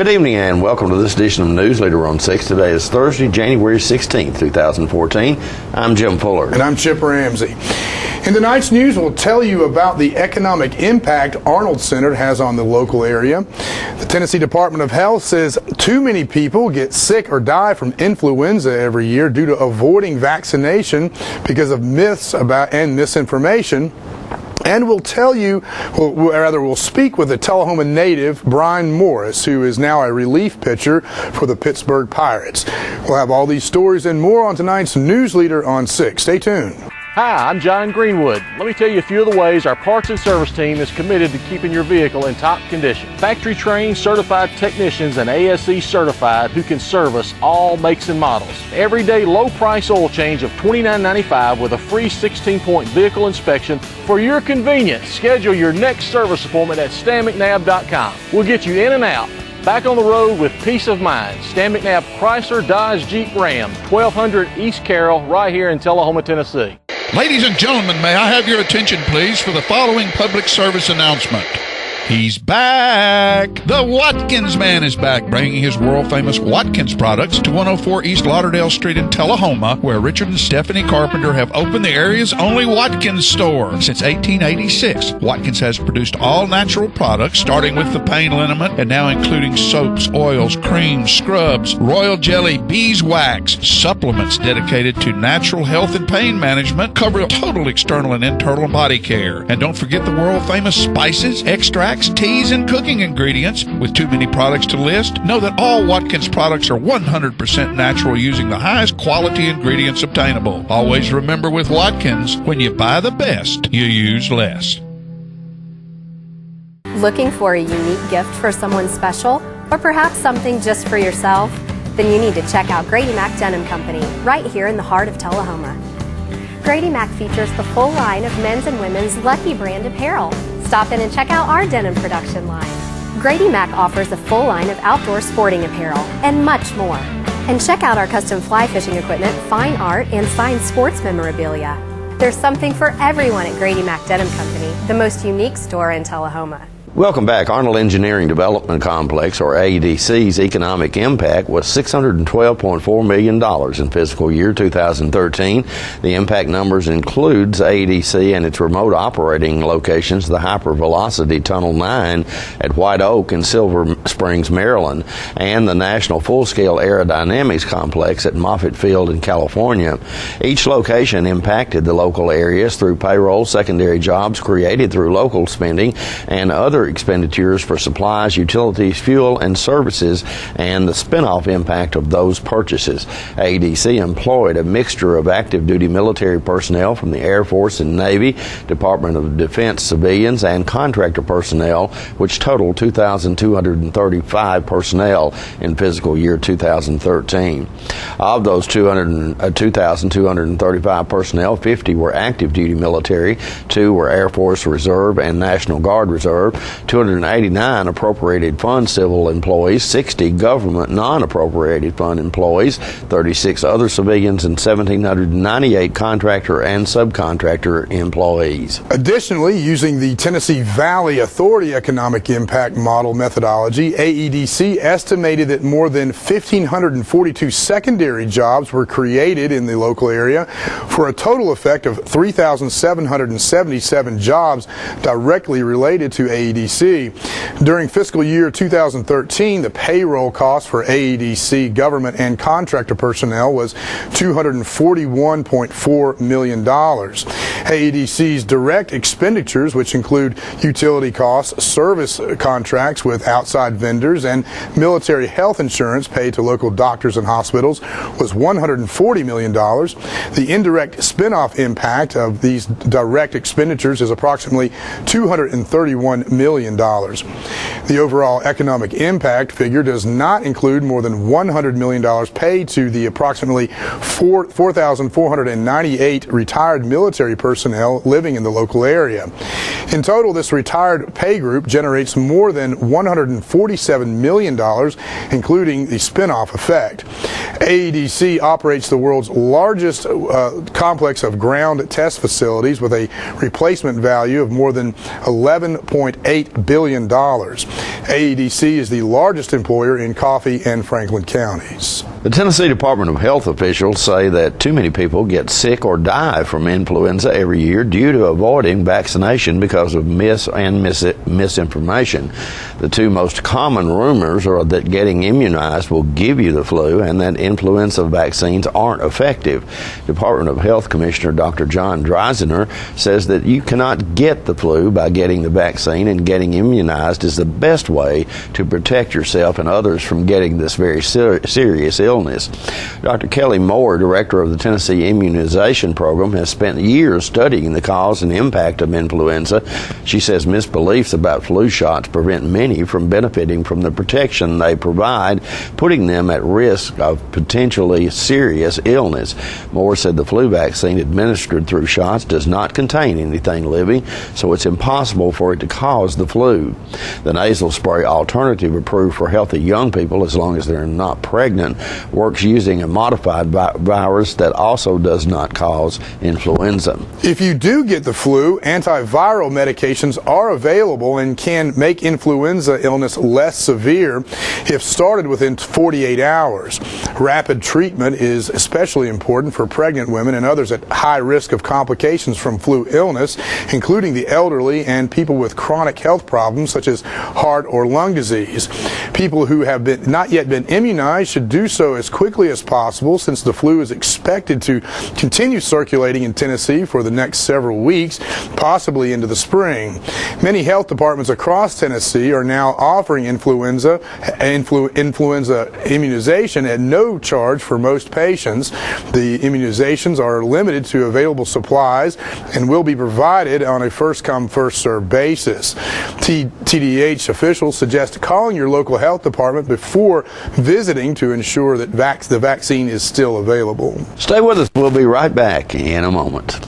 Good evening and welcome to this edition of Newsleader on 6. Today is Thursday, January 16th, 2014. I'm Jim Fuller. And I'm Chip Ramsey. In tonight's news, we'll tell you about the economic impact Arnold Center has on the local area. The Tennessee Department of Health says too many people get sick or die from influenza every year due to avoiding vaccination because of myths about and misinformation. And we'll tell you, we'll speak with a Tullahoma native, Brian Morris, who is now a relief pitcher for the Pittsburgh Pirates. We'll have all these stories and more on tonight's Newsleader on 6. Stay tuned. Hi, I'm John Greenwood. Let me tell you a few of the ways our parts and service team is committed to keeping your vehicle in top condition. Factory trained, certified technicians and ASE certified who can service all makes and models. Everyday low price oil change of $29.95 with a free 16-point vehicle inspection for your convenience. Schedule your next service appointment at StanMcNabb.com. We'll get you in and out. Back on the road with peace of mind. Stan McNabb Chrysler Dodge Jeep Ram, 1200 East Carroll, right here in Tullahoma, Tennessee. Ladies and gentlemen, may I have your attention, please, for the following public service announcement. He's back! The Watkins Man is back, bringing his world-famous Watkins products to 104 East Lauderdale Street in Tullahoma, where Richard and Stephanie Carpenter have opened the area's only Watkins store. Since 1886, Watkins has produced all natural products, starting with the pain liniment and now including soaps, oils, creams, scrubs, royal jelly, beeswax, supplements dedicated to natural health and pain management, cover total external and internal body care. And don't forget the world-famous spices, extracts, teas, and cooking ingredients. With too many products to list, know that all Watkins products are 100% natural using the highest quality ingredients obtainable. Always remember with Watkins, when you buy the best, you use less. Looking for a unique gift for someone special, or perhaps something just for yourself? Then you need to check out Grady Mac Denim Company, right here in the heart of Tullahoma. Grady Mac features the full line of men's and women's Lucky brand apparel. Stop in and check out our denim production line. Grady Mac offers a full line of outdoor sporting apparel and much more. And check out our custom fly fishing equipment, fine art, and signed sports memorabilia. There's something for everyone at Grady Mac Denim Company, the most unique store in Tullahoma. Welcome back. Arnold Engineering Development Complex, or AEDC's economic impact was $612.4 million in fiscal year 2013. The impact numbers includes AEDC and its remote operating locations, the Hypervelocity Tunnel 9 at White Oak in Silver Springs, Maryland, and the National Full-Scale Aerodynamics Complex at Moffett Field in California. Each location impacted the local areas through payroll, secondary jobs created through local spending, and other expenditures for supplies, utilities, fuel, and services, and the spin-off impact of those purchases. AEDC employed a mixture of active duty military personnel from the Air Force and Navy, Department of Defense civilians, and contractor personnel, which totaled 2,235 personnel in fiscal year 2013. Of those 2,235 personnel, 50 were active duty military, 2 were Air Force Reserve and National Guard Reserve, 289 appropriated fund civil employees, 60 government non-appropriated fund employees, 36 other civilians, and 1,798 contractor and subcontractor employees. Additionally, using the Tennessee Valley Authority Economic Impact Model methodology, AEDC estimated that more than 1,542 secondary jobs were created in the local area for a total effect of 3,777 jobs directly related to AEDC. During fiscal year 2013, the payroll cost for AEDC government and contractor personnel was $241.4 million. AEDC's direct expenditures, which include utility costs, service contracts with outside vendors, and military health insurance paid to local doctors and hospitals, was $140 million. The indirect spin-off impact of these direct expenditures is approximately $231 million. The overall economic impact figure does not include more than $100 million paid to the approximately 4,498 retired military personnel personnel living in the local area. In total, this retired pay group generates more than $147 million, including the spinoff effect. AEDC operates the world's largest complex of ground test facilities with a replacement value of more than $11.8 billion. AEDC is the largest employer in Coffee and Franklin counties. The Tennessee Department of Health officials say that too many people get sick or die from influenza every year due to avoiding vaccination because of misinformation. The two most common rumors are that getting immunized will give you the flu and that influenza vaccines aren't effective. Department of Health Commissioner Dr. John Dreisner says that you cannot get the flu by getting the vaccine, and getting immunized is the best way to protect yourself and others from getting this very serious illness. Dr. Kelly Moore, director of the Tennessee Immunization Program, has spent years studying the cause and impact of influenza. She says misbeliefs about flu shots prevent many from benefiting from the protection they provide, putting them at risk of potentially serious illness. Moore said the flu vaccine administered through shots does not contain anything living, so it's impossible for it to cause the flu. The nasal spray alternative approved for healthy young people, as long as they're not pregnant, works using a modified virus that also does not cause influenza. If you do get the flu, antiviral medications are available and can make influenza illness less severe if started within 48 hours. Rapid treatment is especially important for pregnant women and others at high risk of complications from flu illness, including the elderly and people with chronic health problems such as heart or lung disease. People who have not yet been immunized should do so as quickly as possible, since the flu is expected to continue circulating in Tennessee for the next several weeks, possibly into the spring. Many health departments across Tennessee are now offering influenza immunization at no charge for most patients. The immunizations are limited to available supplies and will be provided on a first-come, first-served basis. TDH officials suggest calling your local health department before visiting to ensure that the vaccine is still available. Stay with us. We'll be right back in a moment.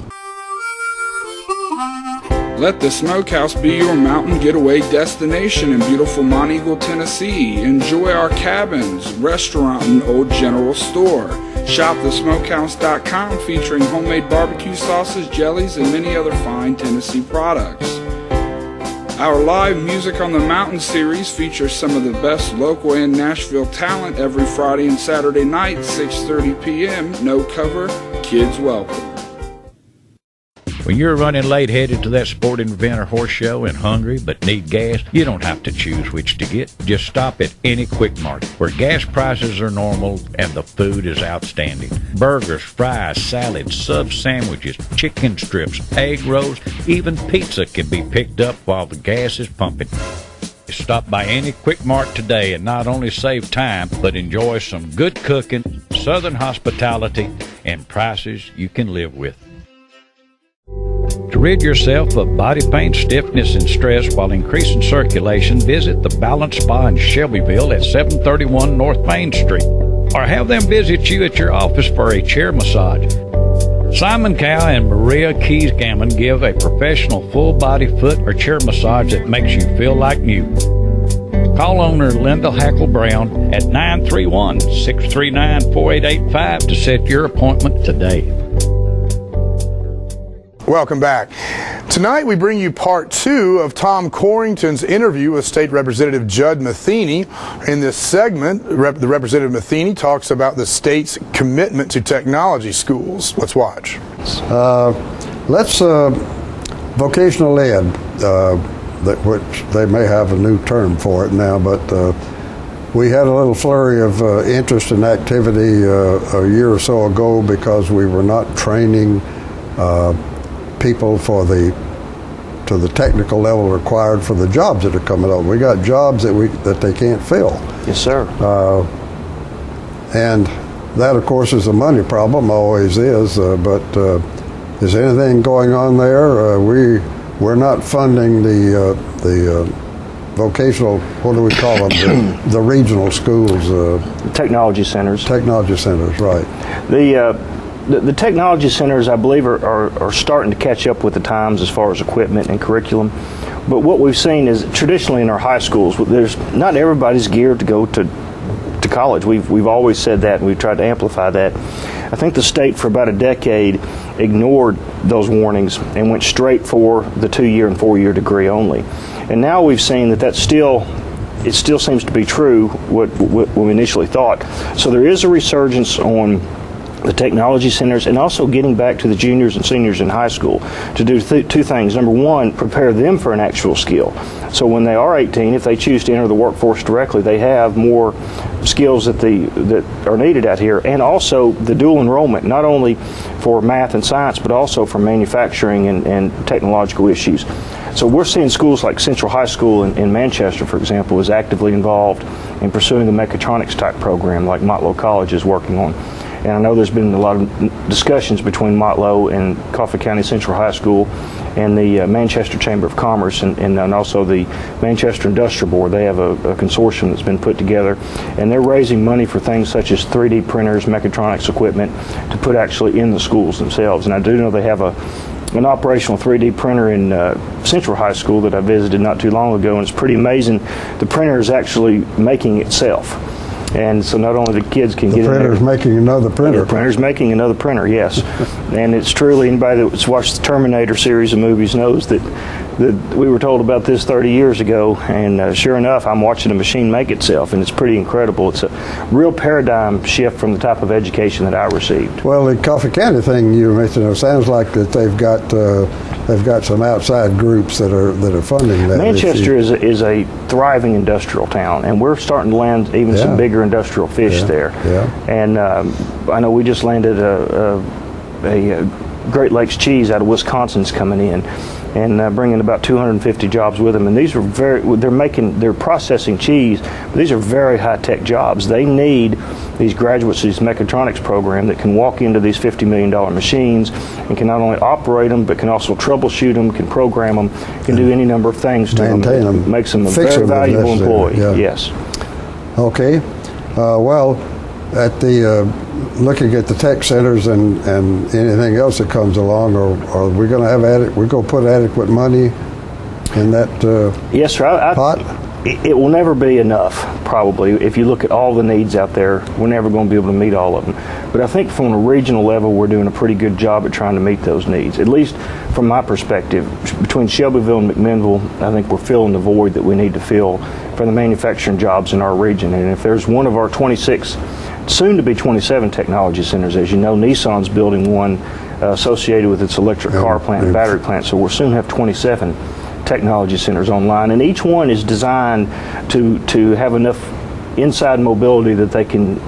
Let the Smokehouse be your mountain getaway destination in beautiful Monteagle, Tennessee. Enjoy our cabins, restaurant, and old general store. Shop thesmokehouse.com, featuring homemade barbecue sauces, jellies, and many other fine Tennessee products. Our live Music on the Mountain series features some of the best local and Nashville talent every Friday and Saturday night, 6:30 p.m. No cover, kids welcome. When you're running late headed to that sporting event or horse show and hungry but need gas, you don't have to choose which to get. Just stop at any Quick Mart, where gas prices are normal and the food is outstanding. Burgers, fries, salads, sub sandwiches, chicken strips, egg rolls, even pizza can be picked up while the gas is pumping. Stop by any Quick Mart today and not only save time, but enjoy some good cooking, southern hospitality, and prices you can live with. To rid yourself of body pain, stiffness, and stress while increasing circulation, visit the Balance Spa in Shelbyville at 731 North Main Street, or have them visit you at your office for a chair massage. Simon Cow and Maria Keys Gammon give a professional full-body foot or chair massage that makes you feel like new. Call owner Linda Hackle Brown at 931-639-4885 to set your appointment today. Welcome back. Tonight we bring you part 2 of Tom Corrington's interview with State Representative Judd Matheny. In this segment, the Representative Matheny talks about the state's commitment to technology schools. Let's watch. Vocational ed, which they may have a new term for it now, but we had a little flurry of interest and activity a year or so ago because we were not training people to the technical level required for the jobs that are coming up. We got jobs that they can't fill. Yes, sir. And that, of course, is a money problem, always is. But is anything going on there? We're not funding the vocational. What do we call them? the regional schools. Technology centers. Technology centers, right. the technology centers, I believe, are starting to catch up with the times as far as equipment and curriculum. But what we've seen is traditionally in our high schools, there's not everybody's geared to go to college. We've always said that, and we've tried to amplify that. I think the state for about a decade ignored those warnings and went straight for the 2-year and 4-year degree only. And now we've seen that it still seems to be true what we initially thought. So there is a resurgence on the technology centers, and also getting back to the juniors and seniors in high school to do two things. Number one, prepare them for an actual skill. So when they are 18, if they choose to enter the workforce directly, they have more skills that are needed out here, and also the dual enrollment, not only for math and science, but also for manufacturing and technological issues. So we're seeing schools like Central High School in Manchester, for example, is actively involved in pursuing a mechatronics type program like Motlow College is working on. And I know there's been a lot of discussions between Motlow and Coffee County Central High School and the Manchester Chamber of Commerce and also the Manchester Industrial Board. They have a consortium that's been put together, and they're raising money for things such as 3D printers, mechatronics equipment to put actually in the schools themselves. And I do know they have an operational 3D printer in Central High School that I visited not too long ago, and it's pretty amazing. The printer is actually making itself. And so not only the kids can get in there. The printer's making another printer. The printer's making another printer, yes. And it's truly, anybody that's watched the Terminator series of movies knows that we were told about this 30 years ago, and sure enough, I'm watching a machine make itself, and it's pretty incredible. It's a real paradigm shift from the type of education that I received. Well, the Coffee County thing you mentioned, sounds like that they've got some outside groups that are funding that. Manchester is a thriving industrial town, and we're starting to land even some bigger industrial fish there. Yeah. And I know we just landed a Great Lakes cheese out of Wisconsin's coming in, and bringing about 250 jobs with them. And these are they're processing cheese, but these are very high-tech jobs. They need these graduates of this mechatronics program that can walk into these $50 million machines and can not only operate them, but can also troubleshoot them, can program them, can do any number of things to maintain them. Makes them a very valuable employee. Yeah. Yes. Okay. Well, at the looking at the tech centers and anything else that comes along, are we going to have we're going to put adequate money in that yes, sir. pot? It will never be enough, probably. If you look at all the needs out there, we're never going to be able to meet all of them. But I think from a regional level, we're doing a pretty good job at trying to meet those needs. At least from my perspective, between Shelbyville and McMinnville, I think we're filling the void that we need to fill for the manufacturing jobs in our region. And if there's one of our 26, soon to be 27 technology centers, as you know, Nissan's building one associated with its electric car plant and battery plant, so we'll soon have 27 technology centers online, and each one is designed to have enough inside mobility that they can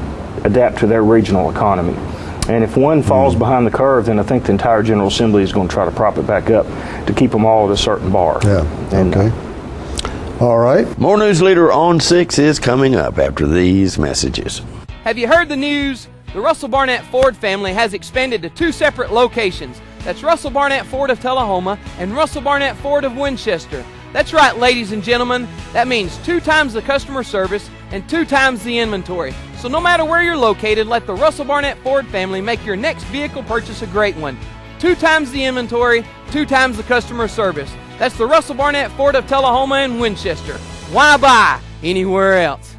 adapt to their regional economy. And if one falls behind the curve, then I think the entire General Assembly is going to try to prop it back up to keep them all at a certain bar. Yeah. And, okay. All right. More Newsleader on 6 is coming up after these messages. Have you heard the news? The Russell Barnett Ford family has expanded to 2 separate locations. That's Russell Barnett Ford of Tullahoma and Russell Barnett Ford of Winchester. That's right, ladies and gentlemen. That means 2 times the customer service and 2 times the inventory. So no matter where you're located, let the Russell Barnett Ford family make your next vehicle purchase a great one. 2 times the inventory, 2 times the customer service. That's the Russell Barnett Ford of Tullahoma and Winchester. Why buy anywhere else?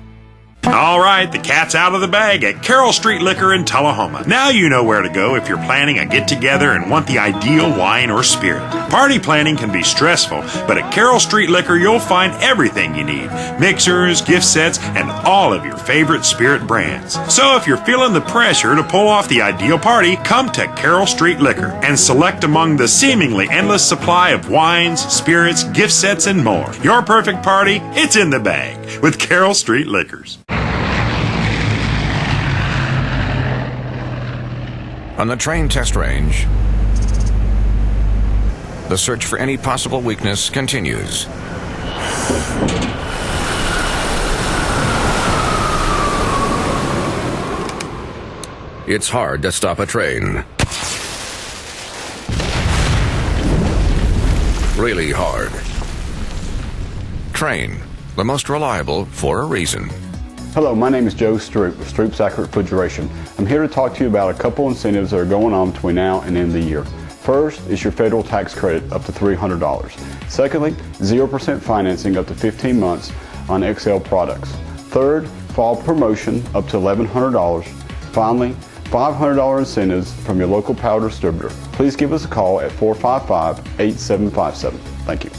All right, the cat's out of the bag at Carroll Street Liquor in Tullahoma. Now you know where to go if you're planning a get-together and want the ideal wine or spirit. Party planning can be stressful, but at Carroll Street Liquor you'll find everything you need. Mixers, gift sets, and all of your favorite spirit brands. So if you're feeling the pressure to pull off the ideal party, come to Carroll Street Liquor and select among the seemingly endless supply of wines, spirits, gift sets, and more. Your perfect party, it's in the bag with Carroll Street Liquors. On the train test range, the search for any possible weakness continues. It's hard to stop a train. Really hard. Train, the most reliable for a reason. Hello, my name is Joe Stroop with Stroop's Accurate Refrigeration. I'm here to talk to you about a couple incentives that are going on between now and the end of the year. First is your federal tax credit up to $300. Secondly, 0% financing up to 15 months on XL products. Third, fall promotion up to $1,100. Finally, $500 incentives from your local power distributor. Please give us a call at 455-8757. Thank you.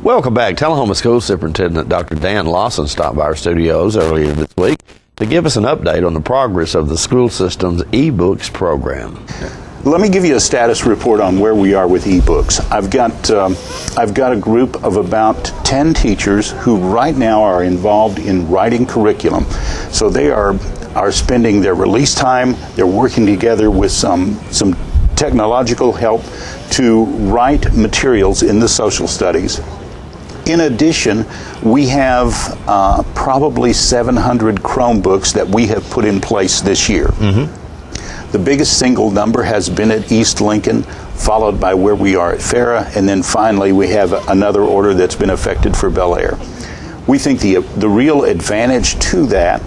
Welcome back. Tullahoma School Superintendent Dr. Dan Lawson stopped by our studios earlier this week to give us an update on the progress of the school system's eBooks program. Let me give you a status report on where we are with eBooks. I've got a group of about 10 teachers who right now are involved in writing curriculum. So they are spending their release time. They're working together with some technological help to write materials in the social studies. In addition, we have probably 700 Chromebooks that we have put in place this year. The biggest single number has been at East Lincoln, followed by where we are at Farrah, and then finally we have another order that's been affected for Bel Air. We think the real advantage to that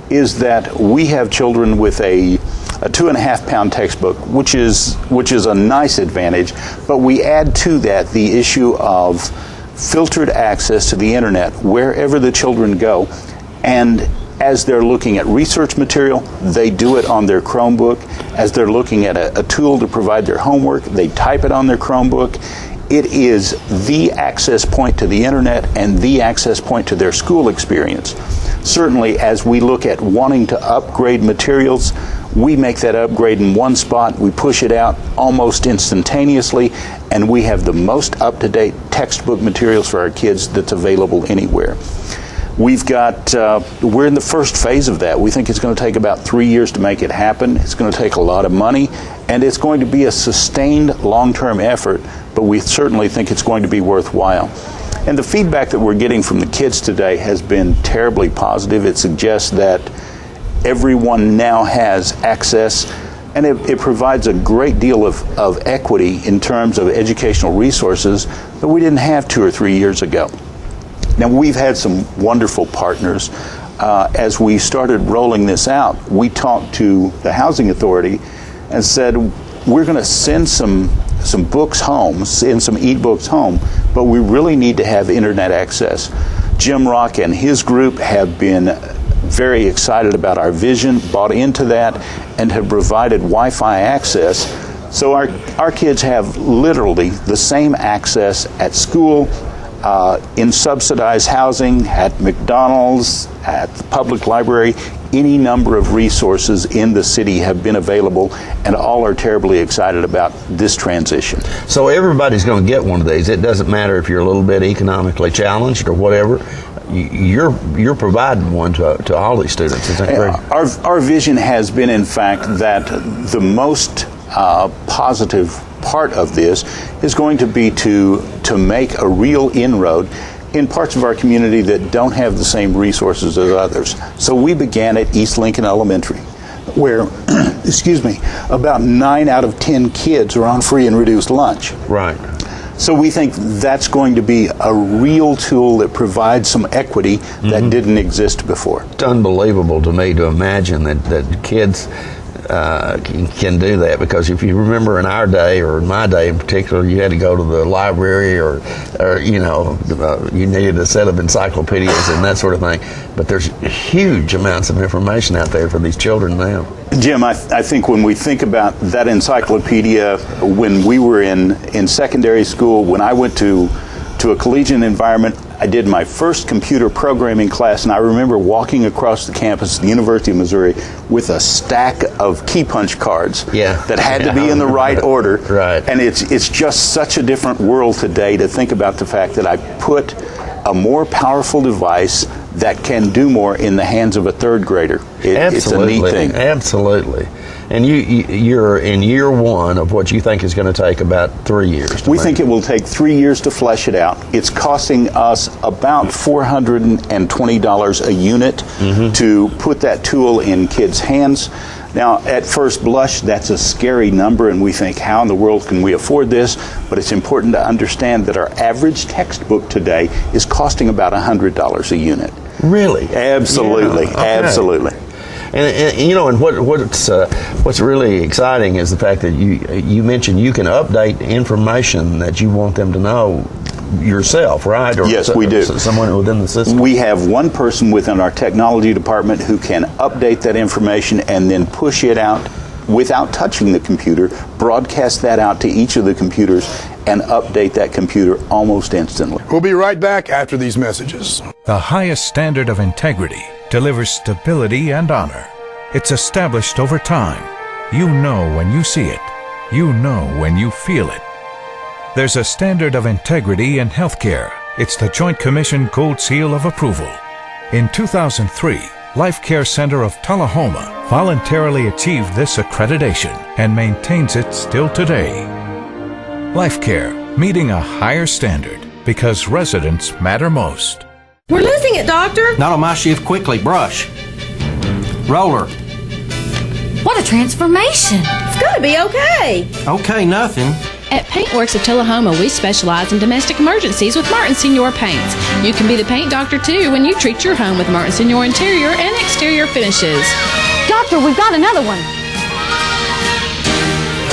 is that we have children with a 2.5-pound textbook, which is a nice advantage, but we add to that the issue of filtered access to the internet wherever the children go, and as they're looking at research material, they do it on their Chromebook. As they're looking at a tool to provide their homework, they type it on their Chromebook. It is the access point to the internet and the access point to their school experience. Certainly, as we look at wanting to upgrade materials, we make that upgrade in one spot, we push it out almost instantaneously, and we have the most up-to-date textbook materials for our kids that's available anywhere. We're in the first phase of that. We think it's going to take about 3 years to make it happen. It's going to take a lot of money, and it's going to be a sustained long-term effort, but we certainly think it's going to be worthwhile. And the feedback that we're getting from the kids today has been terribly positive. It suggests that everyone now has access, and it provides a great deal of equity in terms of educational resources that we didn't have 2 or 3 years ago. Now, we've had some wonderful partners. As we started rolling this out, we talked to the Housing Authority and said, we're going to send some books home, send some e-books home, but we really need to have internet access. Jim Rock and his group have been very excited about our vision, bought into that, and have provided Wi-Fi access. So our kids have literally the same access at school, in subsidized housing, at McDonald's, at the public library. Any number of resources in the city have been available, and all are terribly excited about this transition. So everybody's going to get one of these. It doesn't matter if you're a little bit economically challenged or whatever. You're providing one to all these students. Is that correct? Our vision has been, in fact, that the most positive part of this is going to be to make a real inroad in parts of our community that don't have the same resources as others. So we began at East Lincoln Elementary, where, excuse me, about 9 out of 10 kids are on free and reduced lunch. Right. So we think that's going to be a real tool that provides some equity that didn't exist before. It's unbelievable to me to imagine that kids can do that, because if you remember in our day, or in my day in particular, you had to go to the library or you needed a set of encyclopedias and that sort of thing. But there's huge amounts of information out there for these children now. Jim, I think when we think about that encyclopedia, when we were in secondary school, when I went to a collegiate environment, I did my first computer programming class, and I remember walking across the campus of the University of Missouri with a stack of key punch cards that had to be in the right order. Right. And it's just such a different world today to think about the fact that I put a more powerful device that can do more in the hands of a third grader. It's a neat thing. Absolutely. And you're in year one of what you think is going to take about 3 years. We think it will take 3 years to flesh it out. It's costing us about $420 a unit to put that tool in kids' hands. Now, at first blush, that's a scary number, and we think, how in the world can we afford this? But it's important to understand that our average textbook today is costing about $100 a unit. Really? Absolutely, Yeah, okay. absolutely. And you know, and what's really exciting is the fact that you mentioned you can update information that you want them to know yourself, right? Or yes, we do. Someone within the system. We have one person within our technology department who can update that information and then push it out without touching the computer, broadcast that out to each of the computers, and update that computer almost instantly. We'll be right back after these messages. The highest standard of integrity delivers stability and honor. It's established over time. You know when you see it. You know when you feel it. There's a standard of integrity in healthcare. It's the Joint Commission Gold Seal of Approval. In 2003, Life Care Center of Tullahoma voluntarily achieved this accreditation and maintains it still today. Life Care, meeting a higher standard because residents matter most. We're losing it, Doctor. Not on my shift. Quickly, brush. Roller. What a transformation. It's going to be okay. Okay, nothing. At Paintworks of Tullahoma, we specialize in domestic emergencies with Martin Senior Paints. You can be the paint doctor, too, when you treat your home with Martin Senior interior and exterior finishes. Doctor, we've got another one.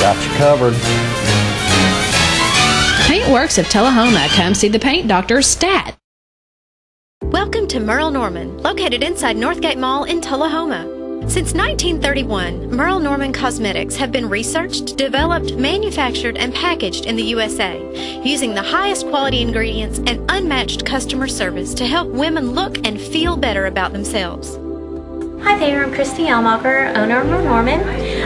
Got you covered. Paintworks of Tullahoma. Come see the paint doctor, Stat. Welcome to Merle Norman, located inside Northgate Mall in Tullahoma. Since 1931, Merle Norman Cosmetics have been researched, developed, manufactured, and packaged in the USA, using the highest quality ingredients and unmatched customer service to help women look and feel better about themselves. Hi there, I'm Christy Elmacher, owner of Merle Norman.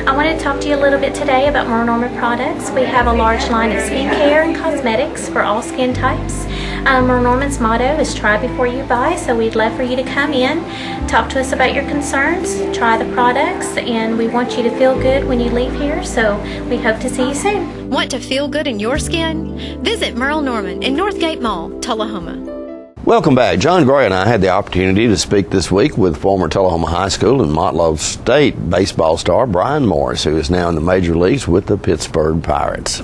I wanted to talk to you a little bit today about Merle Norman products. We have a large line of skincare and cosmetics for all skin types. Merle Norman's motto is try before you buy, so we'd love for you to come in, talk to us about your concerns, try the products, and we want you to feel good when you leave here, so we hope to see you soon. Want to feel good in your skin? Visit Merle Norman in Northgate Mall, Tullahoma. Welcome back. John Gray and I had the opportunity to speak this week with former Tullahoma High School and Motlow State baseball star Brian Morris, who is now in the major leagues with the Pittsburgh Pirates.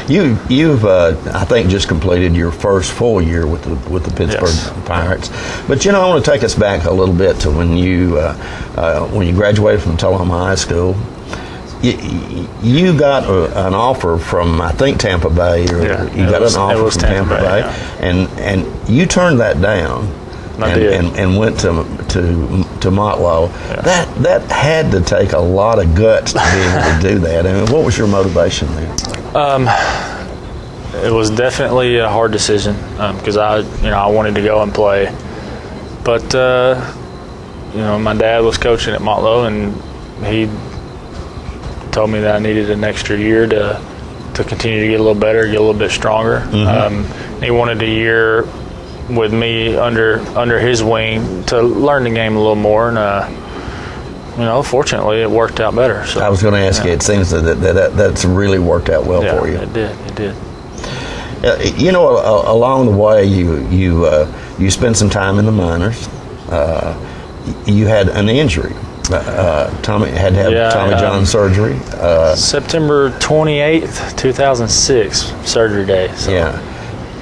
You've I think just completed your first full year with the Pittsburgh Pirates, but I want to take us back a little bit to when you graduated from Tullahoma High School. You got an offer from, I think, Tampa Bay, or you got an offer from Tampa Bay, and you turned that down and went to Motlow. Yeah. That had to take a lot of guts to be able to do that. I mean, what was your motivation there? It was definitely a hard decision because I wanted to go and play, but my dad was coaching at Motlow, and he told me that I needed an extra year to continue to get a little better, get a little bit stronger. Mm-hmm. He wanted a year with me under his wing to learn the game a little more, and fortunately it worked out better. So I was going to ask you. It seems that's really worked out well for you. It did. Along the way, you spent some time in the minors. You had an injury. Tommy had to have Tommy John surgery. September 28th, 2006, surgery day. So.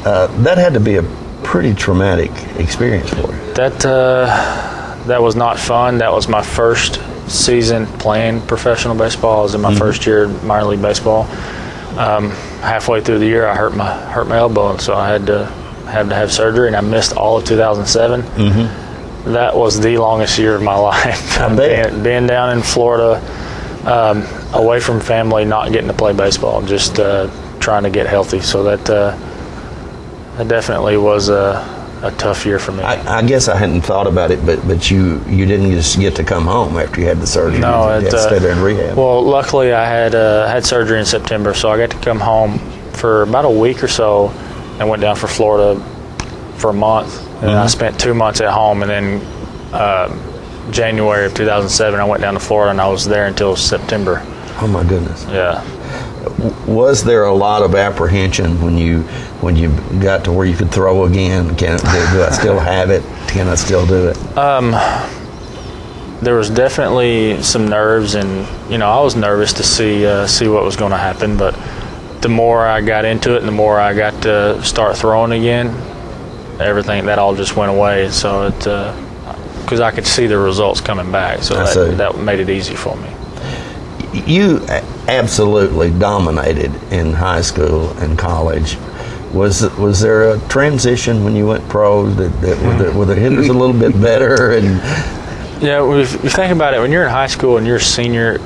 That had to be a pretty traumatic experience for you. That was not fun. That was my first season playing professional baseball. I was in my first year in minor league baseball. Halfway through the year, I hurt my elbow, and so I had to have surgery, and I missed all of 2007. Mm-hmm. That was the longest year of my life. Being down in Florida, away from family, not getting to play baseball, just trying to get healthy. So that definitely was a tough year for me. I guess I hadn't thought about it, but you didn't just get to come home after you had the surgery. No, you had to stay there in rehab. Well, luckily I had surgery in September, so I got to come home for about a week or so, and went down for Florida for a month. And I spent 2 months at home, and then January of 2007, I went down to Florida, and I was there until September. Oh my goodness! Yeah. Was there a lot of apprehension when you got to where you could throw again? Do I still have it? Can I still do it? there was definitely some nerves, and I was nervous to see what was going to happen. But the more I got into it, and the more I got to start throwing again, everything that all just went away. So because I could see the results coming back, so that made it easy for me. You absolutely dominated in high school and college. Was there a transition when you went pro? Were the hitters a little bit better? And yeah, if you think about it, when you're in high school and you're a senior,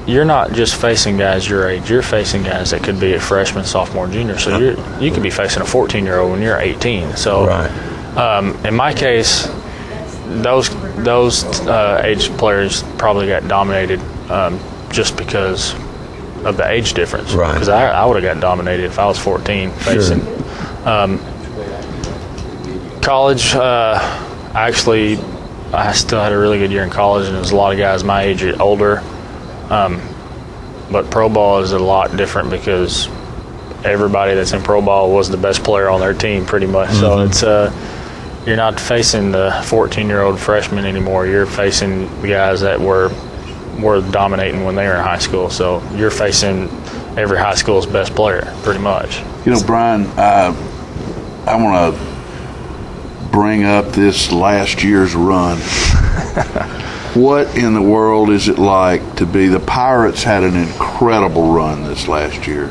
you're not just facing guys your age. You're facing guys that could be a freshman, sophomore, junior. So you could be facing a 14-year-old when you're 18. So in my case, those age players probably got dominated just because of the age difference. Right. Because I would have got dominated if I was 14 facing. College, I still had a really good year in college, and there's a lot of guys my age or older. But pro ball is a lot different because everybody that's in pro ball was the best player on their team pretty much. So it's you're not facing the 14-year-old freshman anymore. You're facing the guys that were dominating when they were in high school. So you're facing every high school's best player pretty much. Brian, I want to bring up this last year's run. What in the world is it like to be? The Pirates had an incredible run this last year,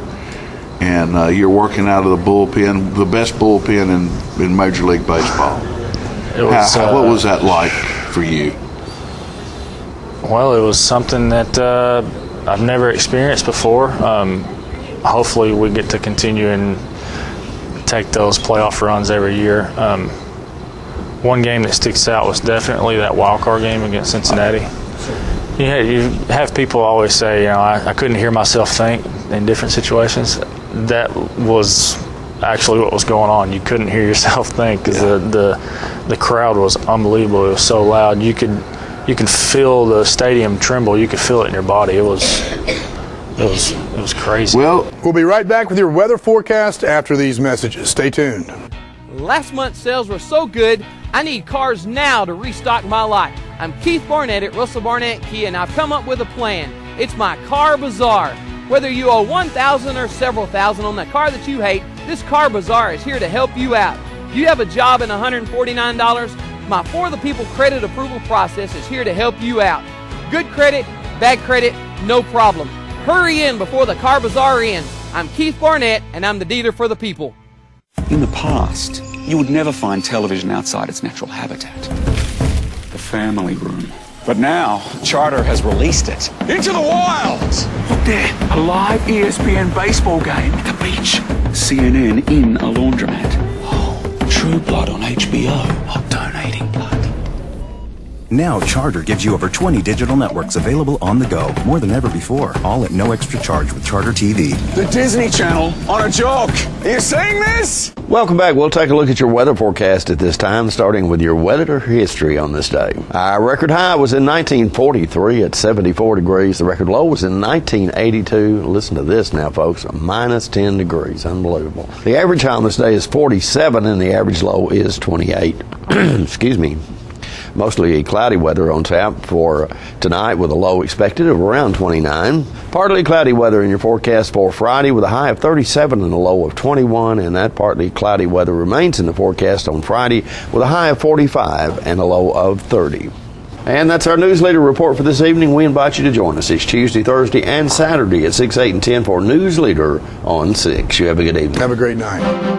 and you're working out of the bullpen, the best bullpen in Major League Baseball. What was that like for you? Well, it was something that I've never experienced before. Hopefully we get to continue and take those playoff runs every year. One game that sticks out was definitely that wild card game against Cincinnati. You have people always say, I couldn't hear myself think in different situations. That was actually what was going on. You couldn't hear yourself think because the crowd was unbelievable. It was so loud. You could feel the stadium tremble. You could feel it in your body. It was crazy. Well, we'll be right back with your weather forecast after these messages. Stay tuned. Last month's sales were so good, I need cars now to restock my lot. I'm Keith Barnett at Russell Barnett Kia, and I've come up with a plan. It's my Car Bazaar. Whether you owe $1,000 or several thousand on that car that you hate, this Car Bazaar is here to help you out. Do you have a job and $149? My For the People credit approval process is here to help you out. Good credit, bad credit, no problem. Hurry in before the Car Bazaar ends. I'm Keith Barnett, and I'm the dealer for the people. In the past, you would never find television outside its natural habitat, the family room. But now, Charter has released it into the wild. Look there, a live ESPN baseball game at the beach. CNN in a laundromat. Oh, True Blood on HBO. I'm donating blood. Now Charter gives you over 20 digital networks available on the go, more than ever before, all at no extra charge with Charter TV. The Disney Channel on a joke. Are you seeing this? Welcome back. We'll take a look at your weather forecast at this time, starting with your weather history on this day. Our record high was in 1943 at 74 degrees. The record low was in 1982. Listen to this now, folks, minus 10 degrees. Unbelievable. The average high on this day is 47, and the average low is 28. Excuse me. Mostly cloudy weather on tap for tonight with a low expected of around 29. Partly cloudy weather in your forecast for Friday with a high of 37 and a low of 21. And that partly cloudy weather remains in the forecast on Friday with a high of 45 and a low of 30. And that's our Newsleader report for this evening. We invite you to join us each Tuesday, Thursday, and Saturday at 6, 8, and 10 for Newsleader on 6. You have a good evening. Have a great night.